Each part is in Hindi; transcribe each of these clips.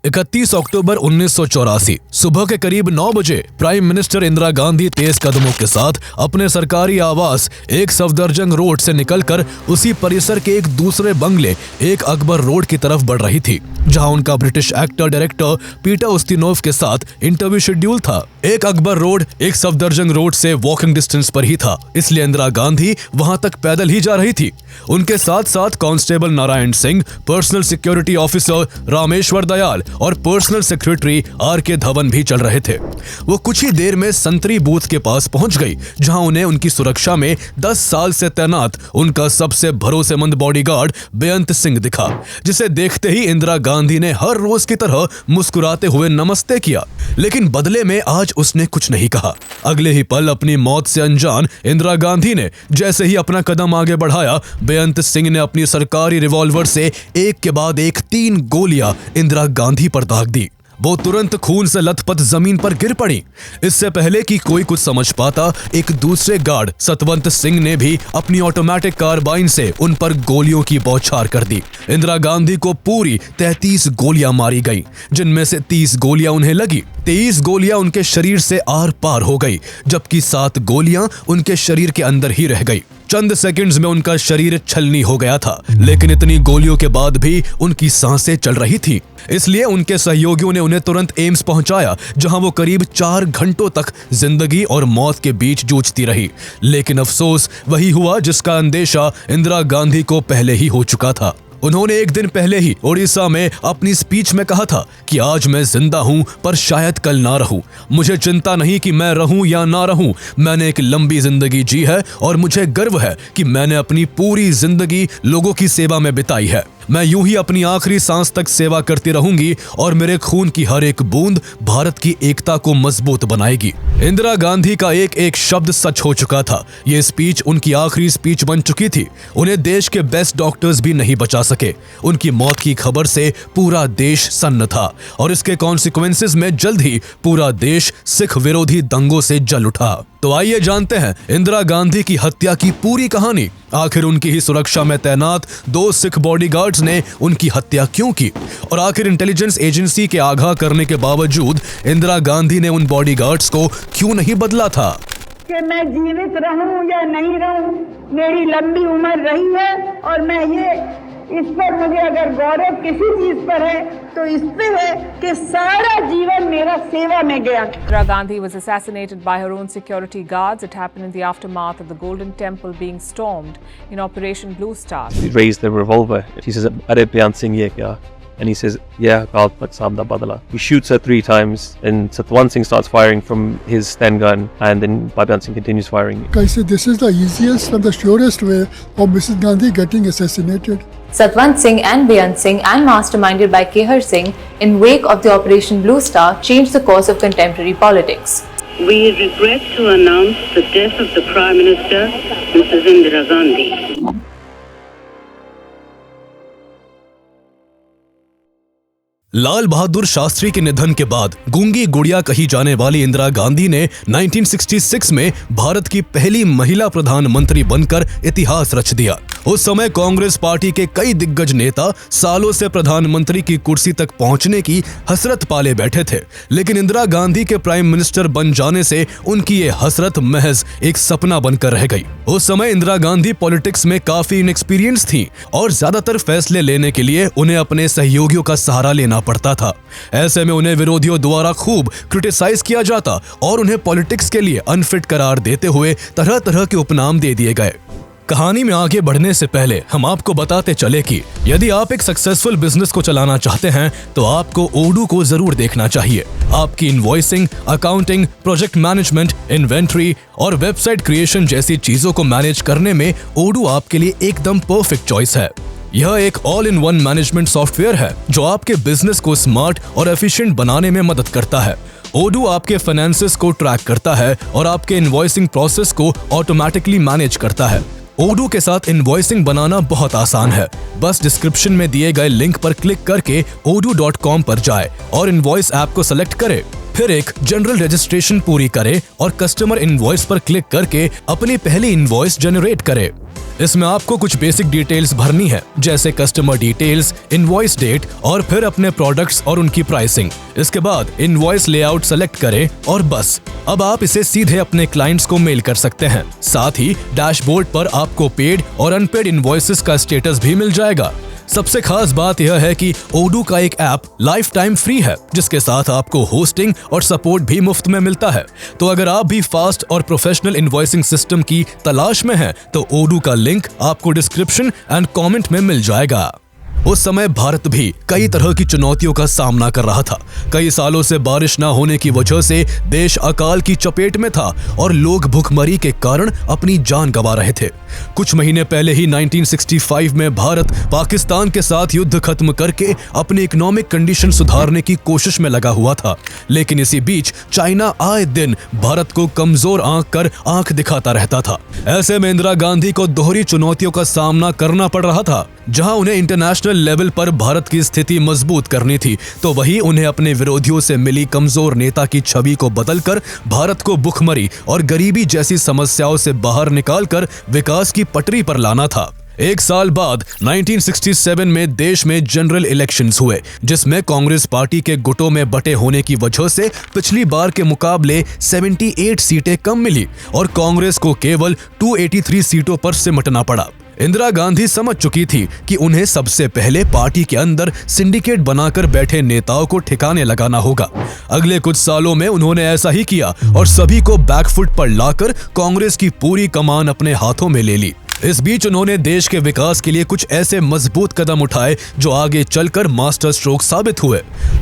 31 अक्टूबर 1984 सुबह के करीब 9 बजे प्राइम मिनिस्टर इंदिरा गांधी तेज कदमों के साथ अपने सरकारी आवास एक सफदरजंग रोड से निकलकर उसी परिसर के एक दूसरे बंगले एक अकबर रोड की तरफ बढ़ रही थी, जहां उनका ब्रिटिश एक्टर डायरेक्टर पीटर उस्तिनोव के साथ इंटरव्यू शेड्यूल था। एक अकबर रोड एक सफदरजंग रोड से वॉकिंग डिस्टेंस पर ही था, इसलिए इंदिरा गांधी वहां तक पैदल ही जा रही थी। उनके साथ साथ constable Narayan Singh, personal security officer Rameshwar Dayal और पर्सनल सेक्रेटरी आर.के. धवन भी चल रहे थे। वो कुछ ही देर में संतरी बूथ के पास पहुंच गई, जहां उन्हें उनकी सुरक्षा में 10 साल से तैनात उनका सबसे भरोसेमंद बॉडीगार्ड बेअंत सिंह दिखा, जिसे देखते ही इंदिरा गांधी ने हर रोज की तरह मुस्कुराते हुए नमस्ते किया। लेकिन बदले में आज उसने कुछ नहीं कहा। अगले ही पल अपनी मौत से अनजान इंदिरा गांधी ने जैसे ही अपना कदम आगे बढ़ाया, बेअंत सिंह ने अपनी सरकारी रिवॉल्वर से एक के बाद एक 3 गोलियां इंदिरा गांधी पर दाग दी। वो तुरंत खून से लथपथ जमीन पर गिर पड़ी। इससे पहले कि कोई कुछ समझ पाता, एक दूसरे गार्ड सतवंत सिंह ने भी अपनी ऑटोमेटिक कार्बाइन से उन पर गोलियों की बौछार कर दी। इंदिरा गांधी को पूरी 33 गोलियां मारी गई, जिनमें से 30 गोलियां उन्हें लगी। 23 गोलियां उनके शरीर से आर पार हो गई, जबकि 7 गोलियां उनके शरीर के अंदर ही रह गई। चंद सेकंड्स में उनका शरीर छलनी हो गया था, लेकिन इतनी गोलियों के बाद भी उनकी सांसें चल रही थी। इसलिए उनके सहयोगियों ने उन्हें तुरंत एम्स पहुंचाया, जहां वो करीब 4 घंटों तक जिंदगी और मौत के बीच जूझती रही। लेकिन अफसोस वही हुआ जिसका अंदेशा इंदिरा गांधी को पहले ही हो चुका था। उन्होंने एक दिन पहले ही ओडिशा में अपनी स्पीच में कहा था कि आज मैं जिंदा हूं, पर शायद कल ना रहूं। मुझे चिंता नहीं कि मैं रहूं या ना रहूं। मैंने एक लंबी जिंदगी जी है और मुझे गर्व है कि मैंने अपनी पूरी जिंदगी लोगों की सेवा में बिताई है। मैं यूं ही अपनी आखिरी सांस तक सेवा करती रहूंगी और मेरे खून की हर एक बूंद भारत की एकता को मजबूत बनाएगी। इंदिरा गांधी का एक एक शब्द सच हो चुका था। ये स्पीच उनकी आखिरी स्पीच बन चुकी थी। उन्हें देश के बेस्ट डॉक्टर्स भी नहीं बचा सके। उनकी मौत की खबर से पूरा देश सन्न था और इसके कॉन्सिक्वेंसेस में जल्द ही पूरा देश सिख विरोधी दंगों से जल उठा। तो आइए जानते हैं इंदिरा गांधी की हत्या की पूरी कहानी। आखिर उनकी ही सुरक्षा में तैनात 2 सिख बॉडीगार्ड्स ने उनकी हत्या क्यों की, और आखिर इंटेलिजेंस एजेंसी के आगाह करने के बावजूद इंदिरा गांधी ने उन बॉडीगार्ड्स को क्यों नहीं बदला था। कि मैं जीवित रहूं या नहीं रहूं, मेरी लंबी उम्र रही है और मैं इस पर मुझे अगर गौरव किसी चीज पर है तो इस पे है कि सारा जीवन मेरा सेवा में गया। Indira Gandhi was assassinated by her own security guards. It happened in the aftermath of the Golden Temple being stormed in Operation Blue Star. He raised the revolver. He says, "Are Beant Singh ye kya?" And he says, "Yeah, Kaal Tak Samda Badala." He shoots her 3 times, and Satwant Singh starts firing from his Sten gun, and then Beant Singh continues firing. I say this is the easiest and the surest way of Mrs. Gandhi getting assassinated. Satwant Singh and Beant Singh, and masterminded by Kehar Singh in wake of the Operation Blue Star, changed the course of contemporary politics. We regret to announce the death of the Prime Minister, Mrs. Indira Gandhi. Lal Bahadur Shastri के निधन के बाद गूंगी गुड़िया कही जाने वाली इंदिरा गांधी ने 1966 में भारत की पहली महिला प्रधानमंत्री बनकर इतिहास रच दिया। उस समय कांग्रेस पार्टी के कई दिग्गज नेता सालों से प्रधानमंत्री की कुर्सी तक पहुंचने की हसरत पाले बैठे थे, लेकिन इंदिरा गांधी के प्राइम मिनिस्टर बन जाने से उनकी ये हसरत महज एक सपना बनकर रह गई। उस समय इंदिरा गांधी पॉलिटिक्स में काफी इनएक्सपीरियंस थी और ज्यादातर फैसले लेने के लिए उन्हें अपने सहयोगियों का सहारा लेना पड़ता था। ऐसे में उन्हें विरोधियों द्वारा खूब क्रिटिसाइज किया जाता और उन्हें पॉलिटिक्स के लिए अनफिट करार देते हुए तरह तरह के उपनाम दे दिए गए। कहानी में आगे बढ़ने से पहले हम आपको बताते चले कि यदि आप एक सक्सेसफुल बिजनेस को चलाना चाहते हैं तो आपको ओडू को जरूर देखना चाहिए। आपकी invoicing, accounting, project management, inventory और वेबसाइट क्रिएशन जैसी चीजों को मैनेज करने में ओडू आपके लिए एकदम परफेक्ट चॉइस है। यह एक all in one management software है जो आपके बिजनेस को स्मार्ट और एफिशिएंट बनाने में मदद करता है। ओडू आपके फाइनेंसेस को ट्रैक करता है और आपके इनवॉइसिंग प्रोसेस को ऑटोमेटिकली मैनेज करता है। ओडू के साथ इनवॉइसिंग बनाना बहुत आसान है। बस डिस्क्रिप्शन में दिए गए लिंक पर क्लिक करके odoo.com पर जाए और इनवॉइस ऐप को सेलेक्ट करें। फिर एक जनरल रजिस्ट्रेशन पूरी करे और कस्टमर इनवॉइस पर क्लिक करके अपनी पहली इनवॉइस जनरेट करे। इसमें आपको कुछ बेसिक डिटेल्स भरनी है, जैसे कस्टमर डिटेल्स, इनवॉइस डेट और फिर अपने प्रोडक्ट्स और उनकी प्राइसिंग। इसके बाद इनवॉइस लेआउट सेलेक्ट करें और बस अब आप इसे सीधे अपने क्लाइंट्स को मेल कर सकते हैं। साथ ही डैशबोर्ड पर आपको पेड और अनपेड इनवॉइसेस का स्टेटस भी मिल जाएगा। सबसे खास बात यह है कि ओडू का एक ऐप लाइफ टाइम फ्री है, जिसके साथ आपको होस्टिंग और सपोर्ट भी मुफ्त में मिलता है। तो अगर आप भी फास्ट और प्रोफेशनल इनवॉइसिंग सिस्टम की तलाश में हैं, तो ओडू का लिंक आपको डिस्क्रिप्शन एंड कमेंट में मिल जाएगा। उस समय भारत भी कई तरह की चुनौतियों का सामना कर रहा था। कई सालों से बारिश न होने की वजह से देश अकाल की चपेट में था और लोग भूखमरी के कारण अपनी जान गंवा रहे थे। कुछ महीने पहले ही 1965 में भारत पाकिस्तान के साथ युद्ध खत्म करके अपनी इकोनॉमिक कंडीशन सुधारने की कोशिश में लगा हुआ था। लेकिन इसी बीच चाइना आए दिन भारत को कमजोर आंक कर आंख दिखाता रहता था। ऐसे में इंदिरा गांधी को दोहरी चुनौतियों का सामना करना पड़ रहा था। जहां उन्हें इंटरनेशनल लेवल पर भारत की स्थिति मजबूत करनी थी, तो वहीं उन्हें अपने विरोधियों से मिली कमजोर नेता की छवि को बदलकर भारत को भुखमरी और गरीबी जैसी समस्याओं से बाहर निकालकर विकास की पटरी पर लाना था। एक साल बाद 1967 में देश में जनरल इलेक्शंस हुए, जिसमें कांग्रेस पार्टी के गुटों में बटे होने की वजह से पिछली बार के मुकाबले 78 सीटें कम मिली और कांग्रेस को केवल 283 सीटों पर सिमटना पड़ा। इंदिरा गांधी समझ चुकी थी कि उन्हें सबसे पहले पार्टी के अंदर सिंडिकेट बनाकर बैठे नेताओं को ठिकाने लगाना होगा। अगले कुछ सालों में उन्होंने ऐसा ही किया और सभी को बैकफुट पर लाकर कांग्रेस की पूरी कमान अपने हाथों में ले ली। इस बीच उन्होंने देश के विकास के लिए कुछ ऐसे मजबूत कदम उठाए जो आगे चलकर मास्टर स्ट्रोक साबित हुए।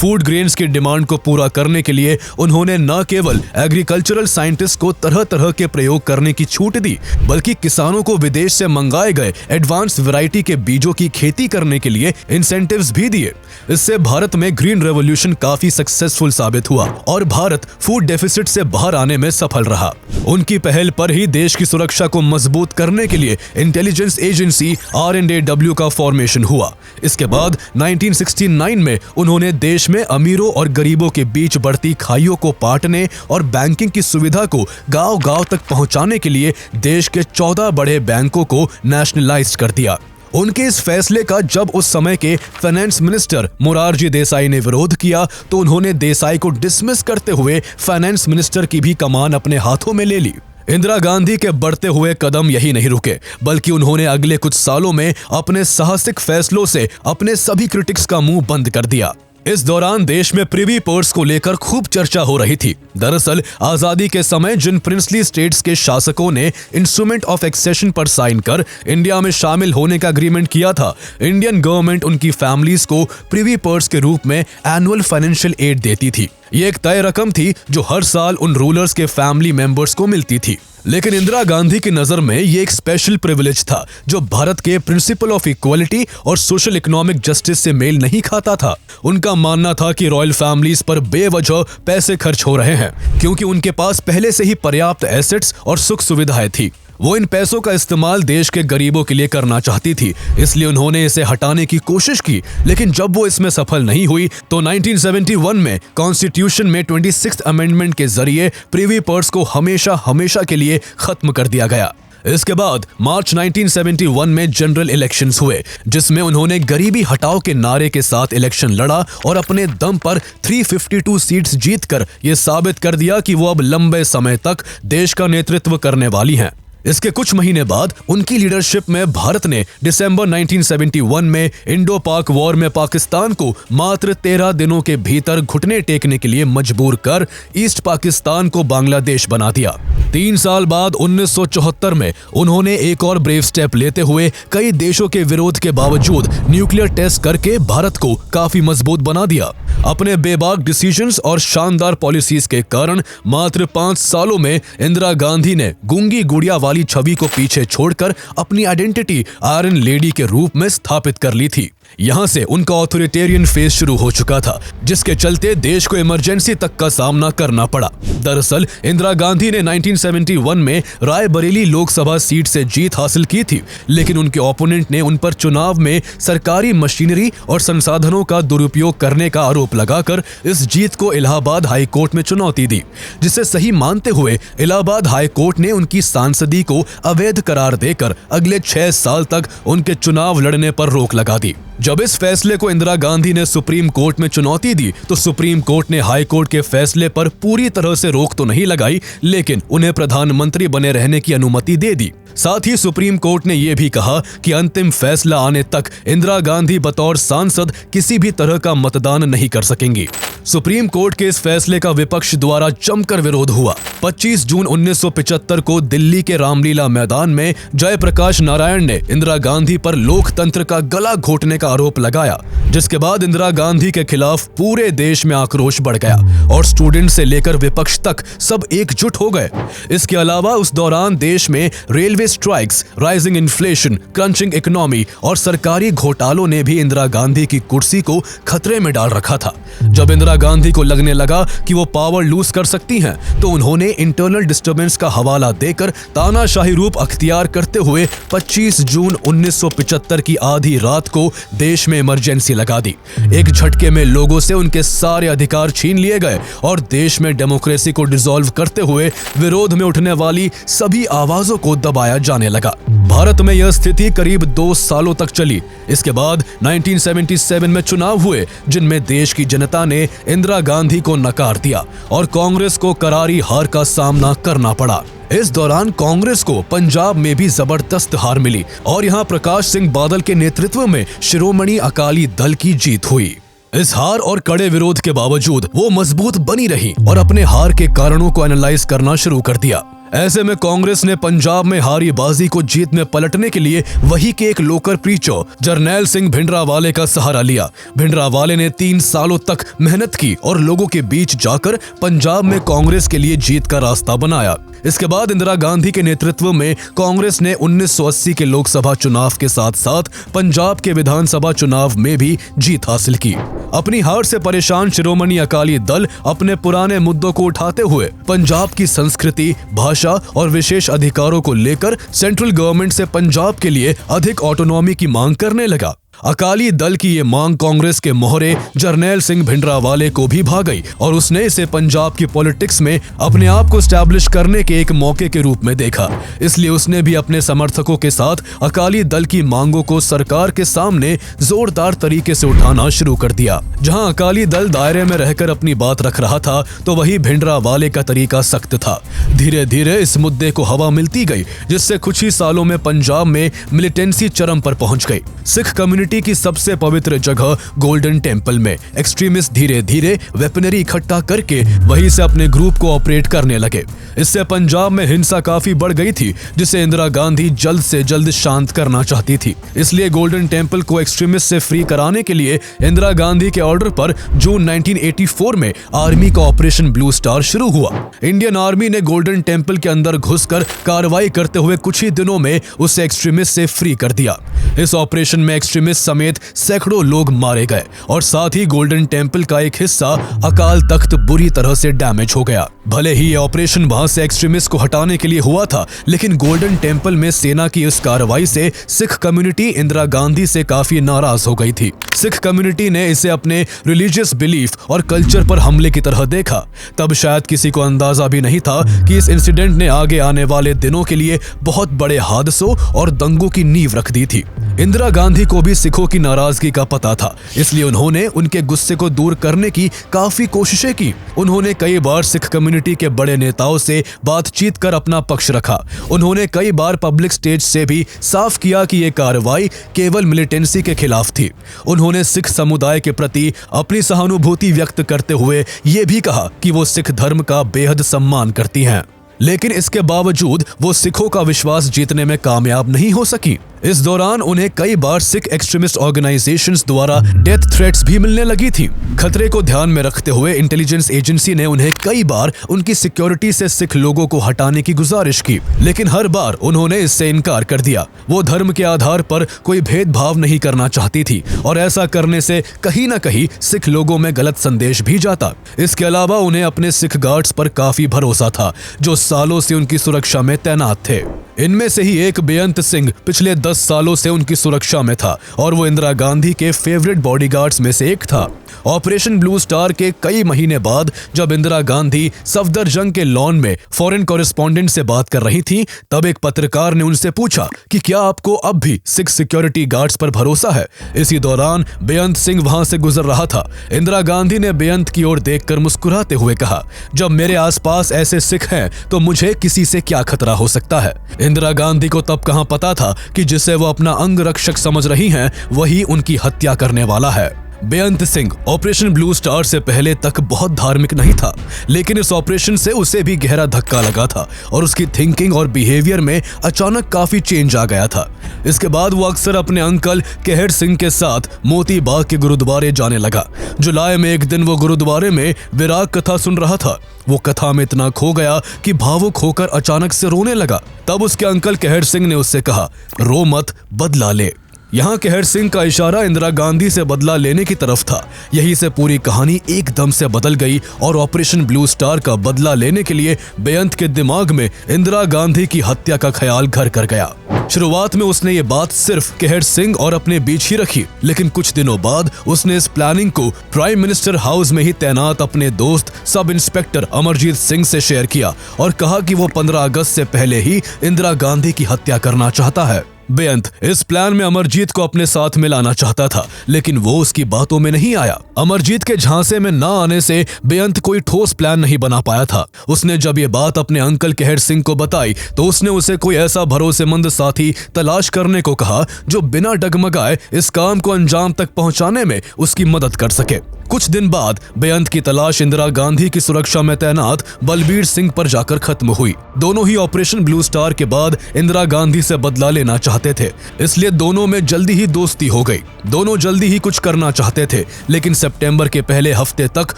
फूड ग्रेन्स की डिमांड को पूरा करने के लिए उन्होंने न केवल एग्रीकल्चरल साइंटिस्ट को तरह तरह के प्रयोग करने की छूट दी, बल्कि किसानों को विदेश से मंगाए गए एडवांस वैरायटी के बीजों की खेती करने के लिए इंसेंटिव्स भी दिए। इससे भारत में ग्रीन रेवोल्यूशन काफी सक्सेसफुल साबित हुआ और भारत फूड डेफिसिट से बाहर आने में सफल रहा। उनकी पहल पर ही देश की सुरक्षा को मजबूत करने के लिए इंटेलिजेंस एजेंसी RNAW का फॉर्मेशन हुआ। इसके बाद 1969 में उन्होंने देश में अमीरों और गरीबों के बीच बढ़ती खाइयों को पाटने और बैंकिंग की सुविधा को गांव-गांव तक पहुंचाने के लिए देश के 14 बड़े बैंकों को नेशनलाइज कर दिया। उनके इस फैसले का जब उस समय के फाइनेंस मिनिस्टर मोरारजी देसाई ने विरोध किया, तो उन्होंने देसाई को डिसमिस करते हुए फाइनेंस मिनिस्टर की भी कमान अपने हाथों में ले ली। इंदिरा गांधी के बढ़ते हुए कदम यही नहीं रुके, बल्कि उन्होंने अगले कुछ सालों में अपने साहसिक फैसलों से अपने सभी क्रिटिक्स का मुंह बंद कर दिया। इस दौरान देश में प्रिवी पर्स को लेकर खूब चर्चा हो रही थी। दरअसल आजादी के समय जिन प्रिंसली स्टेट्स के शासकों ने इंस्ट्रूमेंट ऑफ एक्सेशन पर साइन कर इंडिया में शामिल होने का एग्रीमेंट किया था, इंडियन गवर्नमेंट उनकी फैमिलीज को प्रिवी पर्स के रूप में एनुअल फाइनेंशियल एड देती थी। ये एक तय रकम थी जो हर साल उन रूलर्स के फैमिली मेंबर्स को मिलती थी। लेकिन इंदिरा गांधी की नजर में ये एक स्पेशल प्रिविलेज था जो भारत के प्रिंसिपल ऑफ इक्वालिटी और सोशल इकोनॉमिक जस्टिस से मेल नहीं खाता था। उनका मानना था कि रॉयल फैमिलीज पर बेवजह पैसे खर्च हो रहे हैं, क्योंकि उनके पास पहले से ही पर्याप्त एसेट्स और सुख सुविधाएं थी। वो इन पैसों का इस्तेमाल देश के गरीबों के लिए करना चाहती थी, इसलिए उन्होंने इसे हटाने की कोशिश की। लेकिन जब वो इसमें सफल नहीं हुई, तो 1971 में कॉन्स्टिट्यूशन में 26th अमेंडमेंट के जरिए प्रिवी पर्स को हमेशा हमेशा के लिए खत्म कर दिया गया। इसके बाद मार्च 1971 में जनरल इलेक्शंस हुए, जिसमें उन्होंने गरीबी हटाओ के नारे के साथ इलेक्शन लड़ा और अपने दम पर 352 सीट्स जीतकर ये साबित कर दिया कि वो अब लंबे समय तक देश का नेतृत्व करने वाली हैं। इसके कुछ महीने बाद उनकी लीडरशिप में भारत ने दिसंबर 1971 में इंडो पाक वॉर में पाकिस्तान को मात्र 13 दिनों के भीतर घुटने टेकने के लिए मजबूर कर ईस्ट पाकिस्तान को बांग्लादेश बना दिया। 3 साल बाद 1974 में उन्होंने एक और ब्रेव स्टेप लेते हुए कई देशों के विरोध के बावजूद न्यूक्लियर टेस्ट करके भारत को काफी मजबूत बना दिया। अपने बेबाक डिसीजंस और शानदार पॉलिसीज के कारण मात्र 5 सालों में इंदिरा गांधी ने गूंगी गुड़िया वाली छवि को पीछे छोड़कर अपनी आइडेंटिटी आयरन लेडी के रूप में स्थापित कर ली थी। यहाँ से उनका ऑथोरिटेरियन फेज शुरू हो चुका था, जिसके चलते देश को इमरजेंसी तक का सामना करना पड़ा। दरअसल इंदिरा गांधी ने 1971 में रायबरेली लोकसभा सीट से जीत हासिल की थी, लेकिन उनके ओपोनेंट ने उन पर चुनाव में सरकारी मशीनरी और संसाधनों का दुरुपयोग करने का आरोप लगाकर इस जीत को इलाहाबाद हाई कोर्ट में चुनौती दी, जिसे सही मानते हुए इलाहाबाद हाई कोर्ट ने उनकी सांसदी को अवैध करार देकर अगले 6 साल तक उनके चुनाव लड़ने पर रोक लगा दी। जब इस फैसले को इंदिरा गांधी ने सुप्रीम कोर्ट में चुनौती दी तो सुप्रीम कोर्ट ने हाई कोर्ट के फैसले पर पूरी तरह से रोक तो नहीं लगाई, लेकिन उन्हें प्रधानमंत्री बने रहने की अनुमति दे दी। साथ ही सुप्रीम कोर्ट ने यह भी कहा कि अंतिम फैसला आने तक इंदिरा गांधी बतौर सांसद किसी भी तरह का मतदान नहीं कर सकेंगी। सुप्रीम कोर्ट के इस फैसले का विपक्ष द्वारा जमकर विरोध हुआ। 25 जून 1975 को दिल्ली के रामलीला मैदान में जयप्रकाश नारायण ने इंदिरा गांधी पर लोकतंत्र का गला घोटने का आरोप लगाया, जिसके बाद इंदिरा गांधी के खिलाफ पूरे देश में आक्रोश बढ़ गया और स्टूडेंट से लेकर विपक्ष तक सब एकजुट हो गए। इसके अलावा उस दौरान देश में railway strikes, rising inflation, crunching economy और सरकारी घोटालों ने भी इंदिरा गांधी की कुर्सी को खतरे में डाल रखा था। जब इंदिरा गांधी को लगने लगा कि वो पावर लूज कर सकती हैं, तो उन्होंने इंटरनल डिस्टर्बेंस का हवाला देकर तानाशाही रूप अख्तियार करते हुए 25 जून 1975 की आधी रात को देश में इमरजेंसी लगा दी। एक झटके में लोगों से उनके सारे अधिकार छीन लिए गए और देश में डेमोक्रेसी को डिसॉल्व करते हुए विरोध में उठने वाली सभी आवाजों को दबाया जाने लगा। भारत में यह स्थिति करीब 2 सालों तक चली। इसके बाद 1977 में चुनाव हुए, जिनमें देश की जनता ने इंदिरा गांधी को नकार दिया और कांग्रेस को करारी हार का सामना करना पड़ा। इस दौरान कांग्रेस को पंजाब में भी जबरदस्त हार मिली और यहाँ प्रकाश सिंह बादल के नेतृत्व में शिरोमणि अकाली दल की जीत हुई। इस हार और कड़े विरोध के बावजूद वो मजबूत बनी रही और अपने हार के कारणों को एनालाइज करना शुरू कर दिया। ऐसे में कांग्रेस ने पंजाब में हारी बाजी को जीत में पलटने के लिए वही के एक लोकल प्रीचर जरनैल सिंह भिंडरावाले का सहारा लिया। भिंडरावाले ने 3 सालों तक मेहनत की और लोगों के बीच जाकर पंजाब में कांग्रेस के लिए जीत का रास्ता बनाया। इसके बाद इंदिरा गांधी के नेतृत्व में कांग्रेस ने 1980 के लोकसभा चुनाव के साथ साथ पंजाब के विधानसभा चुनाव में भी जीत हासिल की। अपनी हार से परेशान शिरोमणि अकाली दल अपने पुराने मुद्दों को उठाते हुए पंजाब की संस्कृति, भाषा और विशेष अधिकारों को लेकर सेंट्रल गवर्नमेंट से पंजाब के लिए अधिक ऑटोनॉमी की मांग करने लगा। अकाली दल की ये मांग कांग्रेस के मोहरे जरनैल सिंह भिंडरावाले को भी भा गई और उसने इसे पंजाब की पॉलिटिक्स में अपने आप को स्टैब्लिश करने के एक मौके के रूप में देखा। इसलिए उसने भी अपने समर्थकों के साथ अकाली दल की मांगों को सरकार के सामने जोरदार तरीके से उठाना शुरू कर दिया। जहां अकाली दल दायरे में रहकर अपनी बात रख रहा था, तो वही भिंडरावाले का तरीका सख्त था। धीरे धीरे इस मुद्दे को हवा मिलती गई, जिससे कुछ ही सालों में पंजाब में मिलिटेंसी चरम पर पहुंच गई। सिख कम्युनिटी की सबसे पवित्र जगह गोल्डन टेम्पल में एक्सट्रीमिस्ट धीरे धीरे वेपनरी इकट्ठा करके वहीं से अपने ग्रुप को ऑपरेट करने लगे। इससे पंजाब में हिंसा काफी बढ़ गई थी, जिसे इंदिरा गांधी जल्द से जल्द शांत करना चाहती थी। इसलिए गोल्डन टेम्पल को एक्सट्रीमिस्ट से फ्री कराने के लिए इंदिरा गांधी के ऑर्डर पर जून 1984 में आर्मी का ऑपरेशन ब्लू स्टार शुरू हुआ। इंडियन आर्मी ने गोल्डन टेम्पल के अंदर घुसकर कार्रवाई करते हुए कुछ ही दिनों में उसे एक्सट्रीमिस्ट से फ्री कर दिया। इस ऑपरेशन में एक्सट्रीमिस्ट समेत सैकड़ों लोग मारे गए और साथ ही गोल्डन टेम्पल का एक हिस्सा अकाल तख्त बुरी तरह से डैमेज हो गया। भले ही ये ऑपरेशन वहां से एक्सट्रीमिस्ट को हटाने के लिए हुआ था, लेकिन गोल्डन टेम्पल में सेना की इस कार्रवाई से सिख कम्युनिटी इंदिरा गांधी से काफी नाराज हो गई थी। सिख कम्युनिटी ने इसे अपने रिलीजियस बिलीफ और कल्चर पर हमले की तरह देखा। तब शायद किसी को अंदाजा भी नहीं था कि इस इंसिडेंट ने आगे आने वाले दिनों के लिए बहुत बड़े हादसों और दंगों की नींव रख दी थी। इंदिरा गांधी को भी सिखों की नाराजगी का पता था, इसलिए उन्होंने उनके गुस्से को दूर करने की काफी कोशिशें की। उन्होंने कई बार सिख कम्युनिटी के बड़े नेताओं से बातचीत कर अपना पक्ष रखा। उन्होंने कई बार पब्लिक स्टेज से भी साफ किया कि ये कार्रवाई केवल मिलिटेंसी के खिलाफ थी। उन्होंने सिख समुदाय के प्रति अपनी सहानुभूति व्यक्त करते हुए ये भी कहा कि वो सिख धर्म का बेहद सम्मान करती हैं। लेकिन इसके बावजूद वो सिखों का विश्वास जीतने में कामयाब नहीं हो सकी। इस दौरान उन्हें कई बार सिख एक्सट्रीमिस्ट ऑर्गेनाइजेशंस द्वारा डेथ थ्रेट्स भी मिलने लगी थी। खतरे को ध्यान में रखते हुए इंटेलिजेंस एजेंसी ने उन्हें कई बार उनकी सिक्योरिटी से सिख लोगों को हटाने की गुजारिश की, लेकिन हर बार उन्होंने इससे इनकार कर दिया। वो धर्म के आधार पर कोई भेदभाव नहीं करना चाहती थी और ऐसा करने से कहीं न कहीं सिख लोगों में गलत संदेश भी जाता। इसके अलावा उन्हें अपने सिख गार्ड्स पर काफी भरोसा था जो सालों से उनकी सुरक्षा में तैनात थे। इनमें से ही एक बेअंत सिंह पिछले 10 सालों से उनकी सुरक्षा में था और वो इंदिरा गांधी के फेवरेट बॉडीगार्ड्स में से एक था। ऑपरेशन ब्लू स्टार के कई महीने बाद जब इंदिरा गांधी सफदरजंग के लॉन में फॉरेन कॉरेस्पॉन्डेंट से बात कर रही थी, तब एक पत्रकार ने उनसे पूछा कि क्या आपको अब भी सिख सिक्योरिटी गार्ड्स पर भरोसा है। इसी दौरान बेअंत सिंह वहां से गुजर रहा था। इंदिरा गांधी ने बेअंत की ओर देखकर मुस्कुराते हुए कहा, जब मेरे आसपास ऐसे सिख हैं तो मुझे किसी से क्या खतरा हो सकता है। इंदिरा गांधी को तब कहां पता था कि जिसे वो अपना अंग रक्षक समझ रही हैं, वही उनकी हत्या करने वाला है। बेअंत सिंह ऑपरेशन ब्लू स्टार से पहले तक बहुत धार्मिक नहीं था, लेकिन इस ऑपरेशन से उसे भी गहरा धक्का लगा था और उसकी थिंकिंग और बिहेवियर में अचानक काफी चेंज आ गया था। इसके बाद वो अक्सर अपने अंकल कहर सिंह के साथ मोती बाग के गुरुद्वारे जाने लगा। जुलाई में एक दिन वो गुरुद्वारे में विराग कथा सुन रहा था। वो कथा में इतना खो गया कि भावुक होकर अचानक से रोने लगा। तब उसके अंकल कहर सिंह ने उससे कहा, रो मत, बदला ले। यहाँ कहर सिंह का इशारा इंदिरा गांधी से बदला लेने की तरफ था। यहीं से पूरी कहानी एकदम से बदल गई और ऑपरेशन ब्लू स्टार का बदला लेने के लिए बेअंत के दिमाग में इंदिरा गांधी की हत्या का ख्याल घर कर गया। शुरुआत में उसने ये बात सिर्फ कहर सिंह और अपने बीच ही रखी, लेकिन कुछ दिनों बाद उसने इस प्लानिंग को प्राइम मिनिस्टर हाउस में ही तैनात अपने दोस्त सब इंस्पेक्टर अमरजीत सिंह से शेयर किया और कहा कि वो 15 अगस्त से पहले ही इंदिरा गांधी की हत्या करना चाहता है। बेअंत इस प्लान में अमरजीत को अपने साथ मिलाना चाहता था, लेकिन वो उसकी बातों में नहीं आया। अमरजीत के झांसे में ना आने से बेअंत कोई ठोस प्लान नहीं बना पाया था। उसने जब ये बात अपने अंकल कहर सिंह को बताई तो उसने उसे कोई ऐसा भरोसेमंद साथी तलाश करने को कहा जो बिना डगमगाए इस काम को अंजाम तक पहुंचाने में उसकी मदद कर सके। कुछ दिन बाद बेअंत की तलाश इंदिरा गांधी की सुरक्षा में तैनात बलबीर सिंह पर जाकर खत्म हुई। दोनों ही ऑपरेशन ब्लू स्टार के बाद इंदिरा गांधी से बदला लेना चाहते थे, इसलिए दोनों में जल्दी ही दोस्ती हो गई। दोनों जल्दी ही कुछ करना चाहते थे, लेकिन सितंबर के पहले हफ्ते तक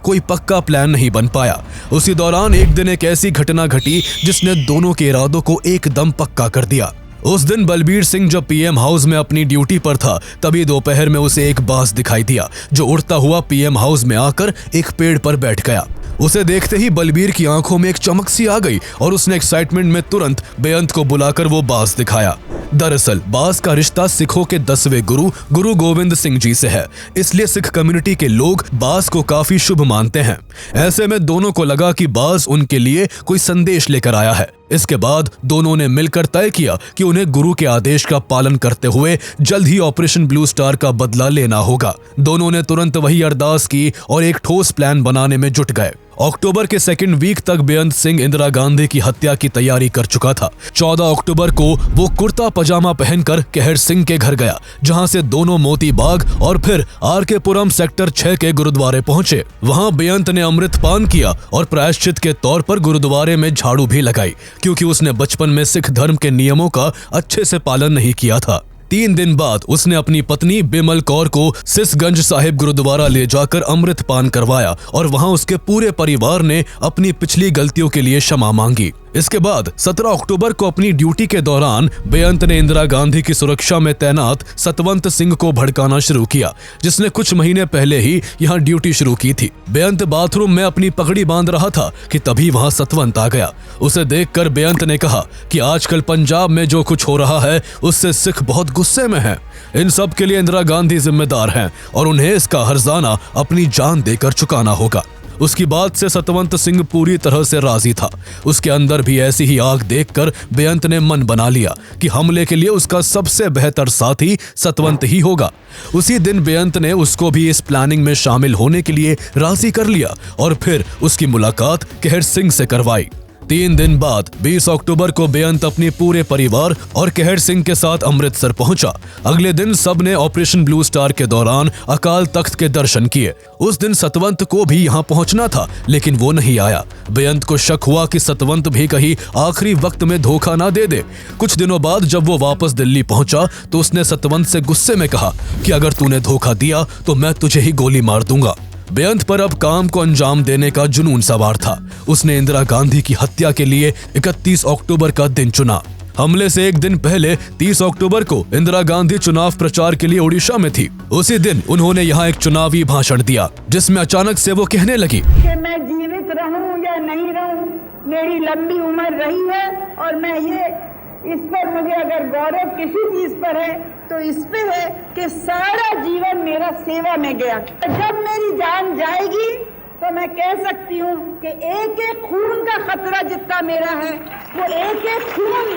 कोई पक्का प्लान नहीं बन पाया। उसी दौरान एक दिन एक ऐसी घटना घटी जिसने दोनों के इरादों को एकदम पक्का कर दिया। उस दिन बलबीर सिंह जब पीएम हाउस में अपनी ड्यूटी पर था, तभी दोपहर में उसे एक बाज दिखाई दिया जो उड़ता हुआ पीएम हाउस में आकर एक पेड़ पर बैठ गया। उसे देखते ही बलबीर की आंखों में एक चमक सी आ गई और उसने एक्साइटमेंट में तुरंत बेअंत को बुलाकर वो बाज दिखाया। दरअसल बाज का रिश्ता सिखों के 10वें गुरु गोविंद सिंह जी से है, इसलिए सिख कम्युनिटी के लोग बाज को काफी शुभ मानते हैं। ऐसे में दोनों को लगा कि बाज उनके लिए कोई संदेश लेकर आया है। इसके बाद दोनों ने मिलकर तय किया कि उन्हें गुरु के आदेश का पालन करते हुए जल्द ही ऑपरेशन ब्लू स्टार का बदला लेना होगा। दोनों ने तुरंत वही अरदास की और एक ठोस प्लान बनाने में जुट गए। अक्टूबर के 2nd वीक तक बेअंत सिंह इंदिरा गांधी की हत्या की तैयारी कर चुका था। 14 अक्टूबर को वो कुर्ता पजामा पहनकर कहर सिंह के घर गया, जहां से दोनों मोती बाग और फिर आरके पुरम सेक्टर 6 के गुरुद्वारे पहुंचे। वहां बेअंत ने अमृत पान किया और प्रायश्चित के तौर पर गुरुद्वारे में झाड़ू भी लगाई, क्योंकि उसने बचपन में सिख धर्म के नियमों का अच्छे से पालन नहीं किया था। 3 दिन बाद उसने अपनी पत्नी बिमल कौर को सिसगंज साहिब गुरुद्वारा ले जाकर अमृत पान करवाया और वहां उसके पूरे परिवार ने अपनी पिछली गलतियों के लिए क्षमा मांगी। इसके बाद 17 अक्टूबर को अपनी ड्यूटी के दौरान बेअंत ने इंदिरा गांधी की सुरक्षा में तैनात सतवंत सिंह को भड़काना शुरू किया, जिसने कुछ महीने पहले ही यहां ड्यूटी शुरू की थी। बेअंत बाथरूम में अपनी पगड़ी बांध रहा था कि तभी वहां सतवंत आ गया। उसे देखकर बेअंत ने कहा कि आजकल पंजाब में जो कुछ हो रहा है उससे सिख बहुत गुस्से में हैं। इन सब के लिए इंदिरा गांधी जिम्मेदार हैं और उन्हें इसका हर्जाना अपनी जान देकर चुकाना होगा। उसकी बात से सतवंत सिंह पूरी तरह से राजी था। उसके अंदर भी ऐसी ही आग देखकर बेअंत ने मन बना लिया कि हमले के लिए उसका सबसे बेहतर साथी सतवंत ही होगा। उसी दिन बेअंत ने उसको भी इस प्लानिंग में शामिल होने के लिए राजी कर लिया और फिर उसकी मुलाकात कहर सिंह से करवाई। 3 दिन बाद 20 अक्टूबर को बेअंत अपने पूरे परिवार और कहर सिंह के साथ अमृतसर पहुंचा। अगले दिन सबने ऑपरेशन ब्लू स्टार के दौरान अकाल तख्त के दर्शन किए। उस दिन सतवंत को भी यहां पहुंचना था, लेकिन वो नहीं आया। बेअंत को शक हुआ कि सतवंत भी कहीं आखिरी वक्त में धोखा ना दे दे। कुछ दिनों बाद जब वो वापस दिल्ली पहुंचा तो उसने सतवंत से गुस्से में कहा कि अगर तूने धोखा दिया तो मैं तुझे ही गोली मार दूंगा। बेअंत पर अब काम को अंजाम देने का जुनून सवार था। उसने इंदिरा गांधी की हत्या के लिए 31 अक्टूबर का दिन चुना। हमले से एक दिन पहले 30 अक्टूबर को इंदिरा गांधी चुनाव प्रचार के लिए ओडिशा में थी। उसी दिन उन्होंने यहाँ एक चुनावी भाषण दिया, जिसमें अचानक से वो कहने लगी कि मैं जीवित रहूं या नहीं रहूं, मेरी लंबी उम्र रही है और मैं इस पर मुझे अगर गौरव किसी चीज पर है तो इस पे है कि सारा जीवन मेरा सेवा में गया। जब मेरी जान जाएगी तो मैं कह सकती हूँ कि एक एक खून का खतरा जितना मेरा है, वो एक एक खून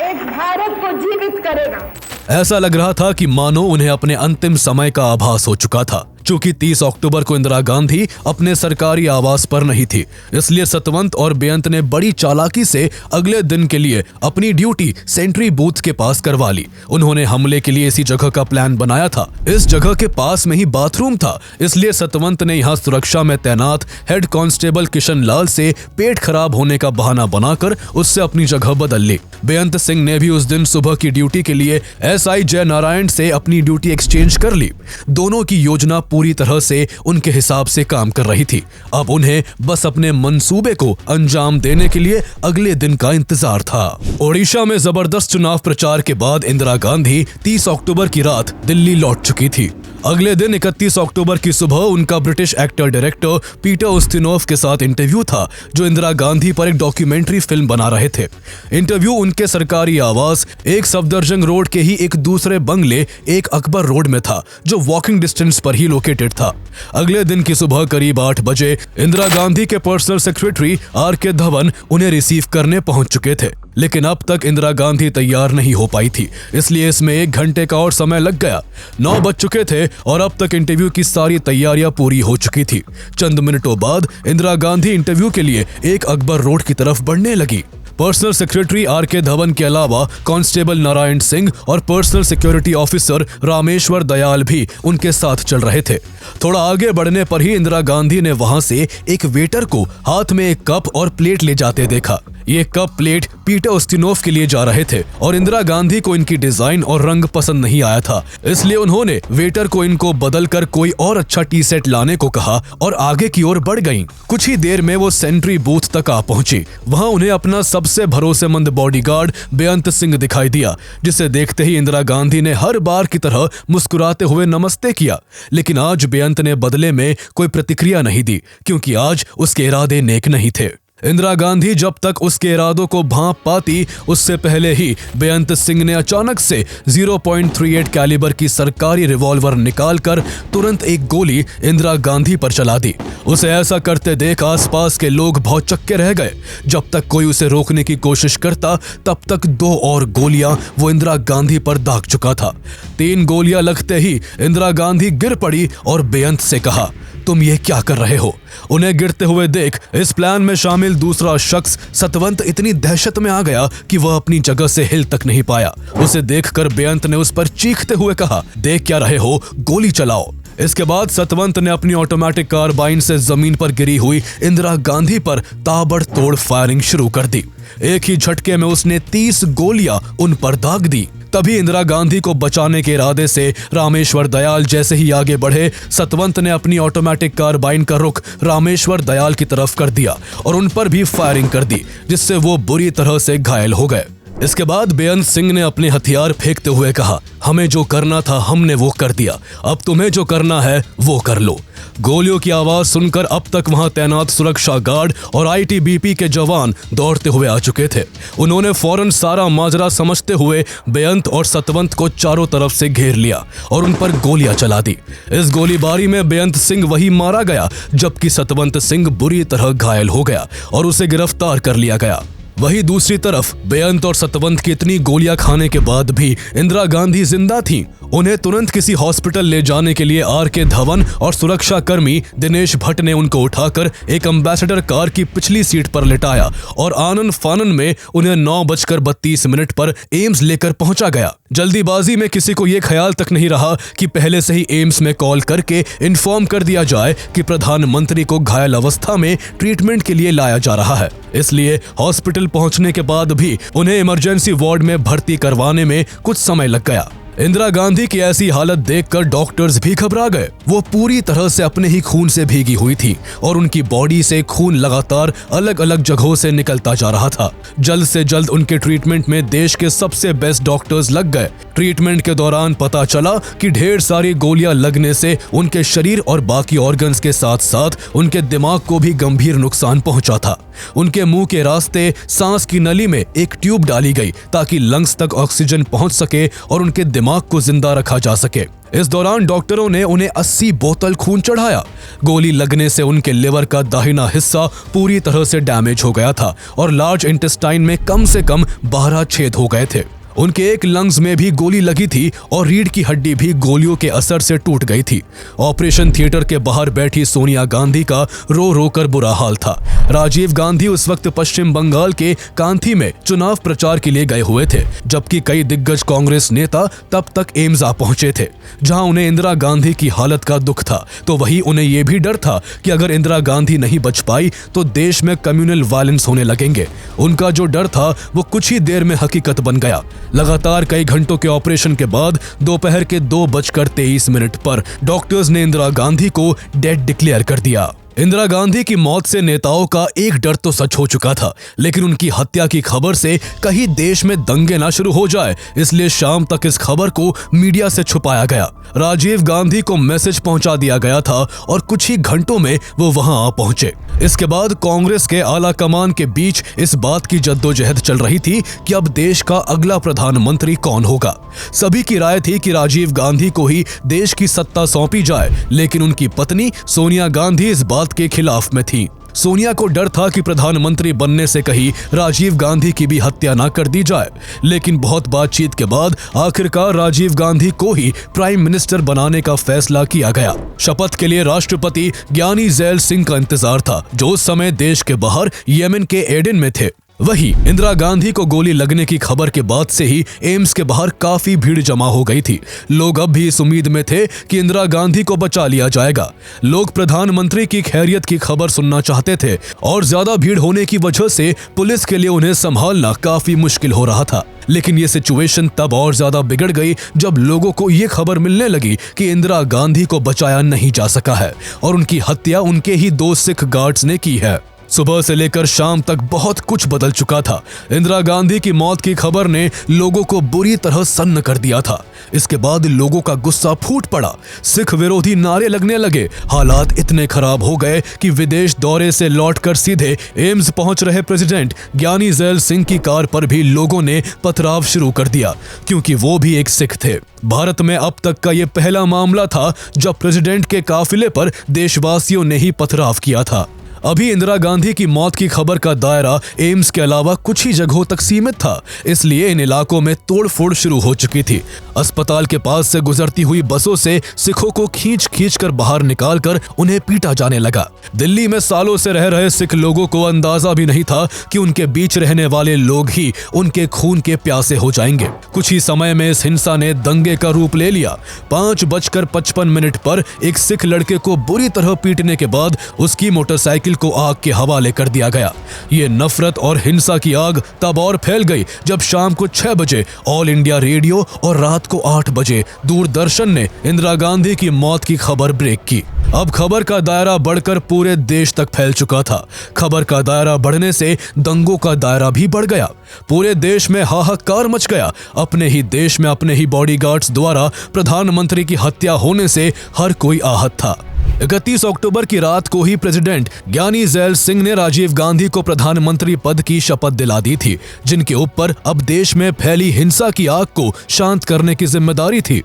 एक भारत को जीवित करेगा। ऐसा लग रहा था कि मानो उन्हें अपने अंतिम समय का आभास हो चुका था। चूंकि 30 अक्टूबर को इंदिरा गांधी अपने सरकारी आवास पर नहीं थी, इसलिए सतवंत और बेअंत ने बड़ी चालाकी से अगले दिन के लिए अपनी ड्यूटी सेंट्री बूथ के पास करवा ली। उन्होंने हमले के लिए इसी जगह का प्लान बनाया था। इस जगह के पास में ही बाथरूम था, इसलिए सतवंत ने यहाँ सुरक्षा में तैनात हेड कांस्टेबल किशन लाल से पेट खराब होने का बहाना बनाकर उससे अपनी जगह बदल ली। बेअंत सिंह ने भी उस दिन सुबह की ड्यूटी के लिए SI जय नारायण से अपनी ड्यूटी एक्सचेंज कर ली। दोनों की योजना पूरी तरह से उनके हिसाब से काम कर रही थी। अब उन्हें बस अपने मंसूबे को अंजाम देने के लिए अगले दिन का इंतजार था। ओडिशा में जबरदस्त चुनाव प्रचार के बाद इंदिरा गांधी 30 अक्टूबर की रात दिल्ली लौट चुकी थी। अगले दिन 31 अक्टूबर की सुबह उनका ब्रिटिश एक्टर डायरेक्टर पीटर उस्तिनोव के साथ इंटरव्यू था, जो इंदिरा गांधी पर एक डॉक्यूमेंट्री फिल्म बना रहे थे। इंटरव्यू उनके सरकारी आवास एक सफदरजंग रोड के ही एक दूसरे बंगले एक अकबर रोड में था, जो वॉकिंग डिस्टेंस पर ही लोकेटेड था। अगले दिन की सुबह करीब 8 बजे इंदिरा गांधी के पर्सनल सेक्रेटरी RK धवन उन्हें रिसीव करने पहुंच चुके थे, लेकिन अब तक इंदिरा गांधी तैयार नहीं हो पाई थी, इसलिए इसमें 1 घंटे का और समय लग गया। 9 बज चुके थे और अब तक इंटरव्यू की सारी तैयारियां पूरी हो चुकी थी। चंद मिनटों बाद इंदिरा गांधी इंटरव्यू के लिए एक अकबर रोड की तरफ बढ़ने लगी। पर्सनल सेक्रेटरी RK धवन के अलावा कांस्टेबल नारायण सिंह और personal security officer Rameshwar Dayal भी उनके साथ चल रहे थे। थोड़ा आगे बढ़ने पर ही इंदिरा गांधी ने वहां से एक वेटर को हाथ में एक कप और प्लेट ले जाते देखा। ये कप प्लेट पीटर उस्तिनोव के लिए जा रहे थे और इंदिरा गांधी को इनकी डिजाइन और रंग पसंद नहीं आया था, इसलिए उन्होंने वेटर को इनको बदलकर कोई और अच्छा टी सेट लाने को कहा और आगे की ओर बढ़ गईं। कुछ ही देर में वो सेंट्री बूथ तक आ पहुंची। वहां उन्हें अपना सबसे भरोसेमंद बॉडीगार्ड बेअंत सिंह दिखाई दिया, जिसे देखते ही इंदिरा गांधी ने हर बार की तरह मुस्कुराते हुए नमस्ते किया। लेकिन आज बेअंत ने बदले में कोई प्रतिक्रिया नहीं दी, क्योंकि आज उसके इरादे नेक नहीं थे। इंदिरा गांधी जब तक उसके इरादों को भांप पाती, उससे पहले ही बेअंत सिंह ने अचानक से 0.38 कैलिबर की सरकारी रिवॉल्वर निकालकर तुरंत एक गोली इंदिरा गांधी पर चला दी। उसे ऐसा करते देख आसपास के लोग भौचक्के रह गए। जब तक कोई उसे रोकने की कोशिश करता, तब तक 2 और गोलियां वो इंदिरा गांधी पर दाग चुका था। 3 गोलियां लगते ही इंदिरा गांधी गिर पड़ी और बेअंत से कहा, तुम ये क्या कर रहे हो? उन्हें गिरते हुए देख इस प्लान में शामिल दूसरा शख्स सतवंत इतनी दहशत में आ गया कि वह अपनी जगह से हिल तक नहीं पाया। उसे देखकर बेअंत ने उस पर चीखते हुए कहा, देख क्या रहे हो, गोली चलाओ। इसके बाद सतवंत ने अपनी ऑटोमेटिक कार्बाइन से जमीन पर गिरी हुई इंदिरा गांधी पर ताबड़तोड़ फायरिंग शुरू कर दी। एक ही झटके में उसने 30 गोलियां उन पर दाग दी। तभी इंदिरा गांधी को बचाने के इरादे से रामेश्वर दयाल जैसे ही आगे बढ़े, सतवंत ने अपनी ऑटोमेटिक कार्बाइन का रुख रामेश्वर दयाल की तरफ कर दिया और उन पर भी फायरिंग कर दी, जिससे वो बुरी तरह से घायल हो गए। इसके बाद बेअंत सिंह ने अपने हथियार फेंकते हुए कहा, हमें जो करना था हमने वो कर दिया, अब तुम्हें जो करना है वो कर लो। गोलियों की आवाज सुनकर अब तक वहां तैनात सुरक्षा गार्ड और ITBP के जवान दौड़ते हुए आ चुके थे। उन्होंने फौरन सारा माजरा समझते हुए बेअंत और सतवंत को चारों तरफ से घेर लिया और उन पर गोलियां चला दी। इस गोलीबारी में बेअंत सिंह वही मारा गया, जबकि सतवंत सिंह बुरी तरह घायल हो गया और उसे गिरफ्तार कर लिया गया। वहीं दूसरी तरफ बेअंत और सतवंत की इतनी गोलियां खाने के बाद भी इंदिरा गांधी जिंदा थीं। उन्हें तुरंत किसी हॉस्पिटल ले जाने के लिए आर.के. धवन और सुरक्षा कर्मी दिनेश भट्ट ने उनको उठाकर एक एम्बेसडर कार की पिछली सीट पर लिटाया और आनन फानन में उन्हें 9:32 पर एम्स लेकर पहुंचा गया। जल्दीबाजी में किसी को यह ख्याल तक नहीं रहा कि पहले से ही एम्स में कॉल करके इन्फॉर्म कर दिया जाए कि प्रधानमंत्री को घायल अवस्था में ट्रीटमेंट के लिए लाया जा रहा है। इसलिए हॉस्पिटल पहुंचने के बाद भी उन्हें इमरजेंसी वार्ड में भर्ती करवाने में कुछ समय लग गया। इंदिरा गांधी की ऐसी हालत देखकर डॉक्टर्स भी घबरा गए। वो पूरी तरह से अपने ही खून से भीगी हुई थी और उनकी बॉडी से खून लगातार अलग अलग जगहों से निकलता जा रहा था। जल्द से जल्द उनके ट्रीटमेंट में देश के सबसे बेस्ट डॉक्टर्स लग गए। ट्रीटमेंट के दौरान पता चला कि ढेर सारी गोलियां लगने से उनके शरीर और बाकी ऑर्गन्स के साथ साथ उनके दिमाग को भी गंभीर नुकसान पहुंचा था। उनके मुंह के रास्ते सांस की नली में एक ट्यूब डाली गई ताकि लंग्स तक ऑक्सीजन पहुंच सके और उनके दिमाग को जिंदा रखा जा सके। इस दौरान डॉक्टरों ने उन्हें 80 बोतल खून चढ़ाया। गोली लगने से उनके लिवर का दाहिना हिस्सा पूरी तरह से डैमेज हो गया था और लार्ज इंटेस्टाइन में कम से कम 12 छेद हो गए थे। उनके एक लंग्स में भी गोली लगी थी और रीढ़ की हड्डी भी गोलियों के असर से टूट गई थी। ऑपरेशन थिएटर के बाहर बैठी सोनिया गांधी का रो रो कर बुरा हाल था। राजीव गांधी उस वक्त पश्चिम बंगाल के कांथी में चुनाव प्रचार के लिए गए हुए थे, जबकि कई दिग्गज कांग्रेस नेता तब तक एम्स आ पहुंचे थे, जहां उन्हें इंदिरा गांधी की हालत का दुख था। तो वहीं उन्हें यह भी डर था कि अगर इंदिरा गांधी नहीं बच पाई तो देश में कम्युनल वायलेंस होने लगेंगे। उनका जो डर था वो कुछ ही देर में हकीकत बन गया। लगातार कई घंटों के ऑपरेशन के बाद दोपहर के 2:23 पर डॉक्टर्स ने इंदिरा गांधी को डेड डिक्लेयर कर दिया। इंदिरा गांधी की मौत से नेताओं का एक डर तो सच हो चुका था, लेकिन उनकी हत्या की खबर से कहीं देश में दंगे ना शुरू हो जाए, इसलिए शाम तक इस खबर को मीडिया से छुपाया गया। राजीव गांधी को मैसेज पहुंचा दिया गया था और कुछ ही घंटों में वो वहां आ पहुंचे। इसके बाद कांग्रेस के आला कमान के बीच इस बात की जद्दोजहद चल रही थी कि अब देश का अगला प्रधानमंत्री कौन होगा। सभी की राय थी कि राजीव गांधी को ही देश की सत्ता सौंपी जाए, लेकिन उनकी पत्नी सोनिया गांधी इस बात के खिलाफ में थी। सोनिया को डर था कि प्रधानमंत्री बनने से कहीं राजीव गांधी की भी हत्या ना कर दी जाए, लेकिन बहुत बातचीत के बाद आखिरकार राजीव गांधी को ही प्राइम मिनिस्टर बनाने का फैसला किया गया। शपथ के लिए राष्ट्रपति ज्ञानी जैल सिंह का इंतजार था, जो उस समय देश के बाहर येमेन के एडेन में थे। वहीं इंदिरा गांधी को गोली लगने की खबर के बाद से ही एम्स के बाहर काफी भीड़ जमा हो गई थी। लोग अब भी इस उम्मीद में थे कि इंदिरा गांधी को बचा लिया जाएगा। लोग प्रधानमंत्री की खैरियत की खबर सुनना चाहते थे और ज्यादा भीड़ होने की वजह से पुलिस के लिए उन्हें संभालना काफी मुश्किल हो रहा था। लेकिन ये सिचुएशन तब और ज्यादा बिगड़ गई जब लोगों को ये खबर मिलने लगी कि इंदिरा गांधी को बचाया नहीं जा सका है और उनकी हत्या उनके ही 2 सिख गार्ड्स ने की है। सुबह से लेकर शाम तक बहुत कुछ बदल चुका था। इंदिरा गांधी की मौत की खबर ने लोगों को बुरी तरह सन्न कर दिया था। इसके बाद लोगों का गुस्सा फूट पड़ा, सिख विरोधी नारे लगने लगे। हालात इतने खराब हो गए कि विदेश दौरे से लौटकर सीधे एम्स पहुंच रहे प्रेसिडेंट ज्ञानी जैल सिंह की कार पर भी लोगों ने पथराव शुरू कर दिया, क्योंकि वो भी एक सिख थे। भारत में अब तक का ये पहला मामला था जब प्रेसिडेंट के काफिले पर देशवासियों ने ही पथराव किया था। अभी इंदिरा गांधी की मौत की खबर का दायरा एम्स के अलावा कुछ ही जगहों तक सीमित था, इसलिए इन इलाकों में तोड़फोड़ शुरू हो चुकी थी। अस्पताल के पास से गुजरती हुई बसों से सिखों को खींच कर बाहर निकालकर उन्हें पीटा जाने लगा। दिल्ली में सालों से रह रहे सिख लोगों को अंदाजा भी नहीं था कि उनके बीच रहने वाले लोग ही उनके खून के प्यासे हो जाएंगे। कुछ ही समय में इस हिंसा ने दंगे का रूप ले लिया। 5:55 पर एक सिख लड़के को बुरी तरह पीटने के बाद उसकी मोटरसाइकिल को आग के हवाले कर दिया गया। ये नफरत और हिंसा की आग तब और फैल गई जब शाम को 6 बजे ऑल इंडिया रेडियो और रात को 8 बजे दूरदर्शन ने इंदिरा गांधी की मौत की खबर ब्रेक की। अब खबर का दायरा बढ़कर पूरे देश तक फैल चुका था। खबर का दायरा बढ़ने से दंगों का दायरा भी बढ़ गया। पूरे देश में हाहाकार मच गया। अपने ही देश में अपने ही बॉडीगार्ड्स द्वारा प्रधानमंत्री की हत्या होने से हर कोई आहत था। 31 अक्टूबर की रात को ही प्रेसिडेंट ज्ञानी जैल सिंह ने राजीव गांधी को प्रधानमंत्री पद की शपथ दिला दी थी, जिनके ऊपर अब देश में फैली हिंसा की आग को शांत करने की जिम्मेदारी थी।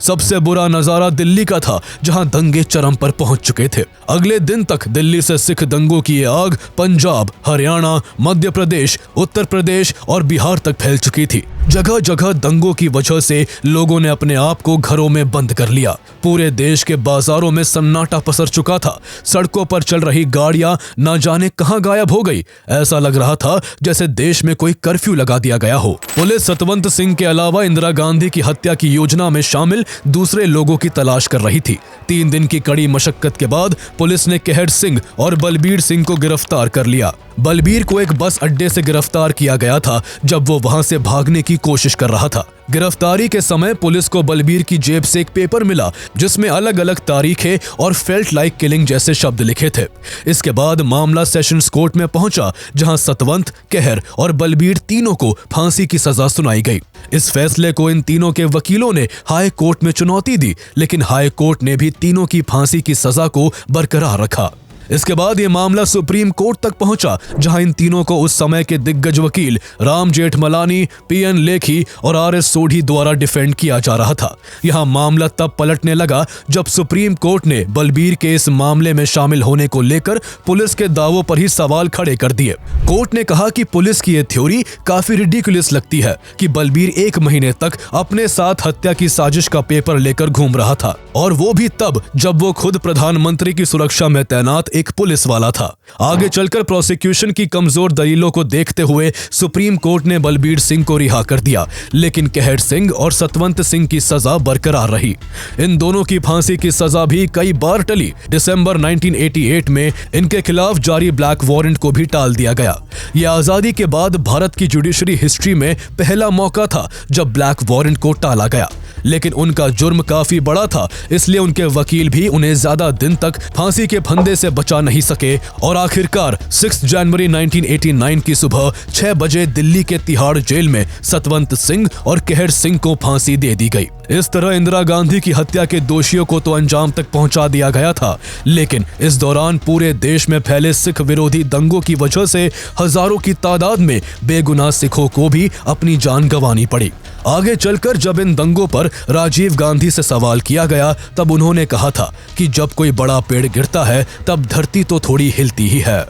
सबसे बुरा नजारा दिल्ली का था, जहां दंगे चरम पर पहुंच चुके थे। अगले दिन तक दिल्ली से सिख दंगों की ये आग पंजाब, हरियाणा, मध्य प्रदेश, उत्तर प्रदेश और बिहार तक फैल चुकी थी। जगह जगह दंगों की वजह से लोगों ने अपने आप को घरों में बंद कर लिया। पूरे देश के बाजारों में सन्नाटा पसर चुका था। सड़कों पर चल रही गाड़ियां न जाने कहां गायब हो गई। ऐसा लग रहा था जैसे देश में कोई कर्फ्यू लगा दिया गया हो। पुलिस सतवंत सिंह के अलावा इंदिरा गांधी की हत्या की योजना में शामिल दूसरे लोगों की तलाश कर रही थी। 3 दिन की कड़ी मशक्कत के बाद पुलिस ने कहर सिंह और बलबीर सिंह को गिरफ्तार कर लिया। बलबीर को एक बस अड्डे से गिरफ्तार किया गया था जब वो वहां से भागने की कोशिश कर रहा था। गिरफ्तारी के समय पुलिस को बलबीर की जेब से एक पेपर मिला जिसमें अलग अलग तारीखें और फेल्ट लाइक किलिंग जैसे शब्द लिखे थे। इसके बाद मामला सेशंस कोर्ट में पहुंचा, जहां सतवंत, कहर और बलबीर तीनों को फांसी की सजा सुनाई गई। इस फैसले को इन तीनों के वकीलों ने हाई कोर्ट में चुनौती दी, लेकिन हाई कोर्ट ने भी तीनों की फांसी की सजा को बरकरार रखा। इसके बाद ये मामला सुप्रीम कोर्ट तक पहुंचा, जहां इन तीनों को उस समय के दिग्गज वकील राम जेठमलानी, पीएन लेखी और आरएस सोढ़ी द्वारा डिफेंड किया जा रहा था। यहां मामला तब पलटने लगा जब सुप्रीम कोर्ट ने बलबीर के इस मामले में शामिल होने को लेकर पुलिस के दावों पर ही सवाल खड़े कर दिए। कोर्ट ने कहा कि पुलिस की यह थ्योरी काफी रिडिकुलस लगती है कि बलबीर 1 महीने तक अपने साथ हत्या की साजिश का पेपर लेकर घूम रहा था, और वो भी तब जब वो खुद प्रधानमंत्री की सुरक्षा में तैनात एक पुलिस वाला था। आगे चलकर प्रोसिक्यूशन की कमजोर दलीलों को देखते हुए सुप्रीम कोर्ट ने बलबीर सिंह को रिहा कर दिया, लेकिन कहर सिंह और सतवंत सिंह की सजा बरकरार रही। इन दोनों की फांसी की सजा भी कई बार टली। दिसंबर 1988 में इनके खिलाफ जारी ब्लैक वारंट को भी टाल दिया गया। यह आजादी के बाद भारत की जुडिशरी हिस्ट्री में पहला मौका था जब ब्लैक वारंट को टाला गया, लेकिन उनका जुर्म काफी बड़ा था, इसलिए उनके वकील भी उन्हें ज्यादा दिन तक फांसी के फंदे से बचा नहीं सके और आखिरकार 6 जनवरी 1989 की सुबह 6 बजे दिल्ली के तिहाड़ जेल में सतवंत सिंह और कहर सिंह को फांसी दे दी गई। इस तरह इंदिरा गांधी की हत्या के दोषियों को तो अंजाम तक पहुंचा दिया गया था, लेकिन इस दौरान पूरे देश में फैले सिख विरोधी दंगों की वजह से हजारों की तादाद में बेगुनाह सिखों को भी अपनी जान गंवानी पड़ी। आगे चलकर जब इन दंगों पर राजीव गांधी से सवाल किया गया, तब उन्होंने कहा था कि जब कोई बड़ा पेड़ गिरता है तब धरती तो थोड़ी हिलती ही है।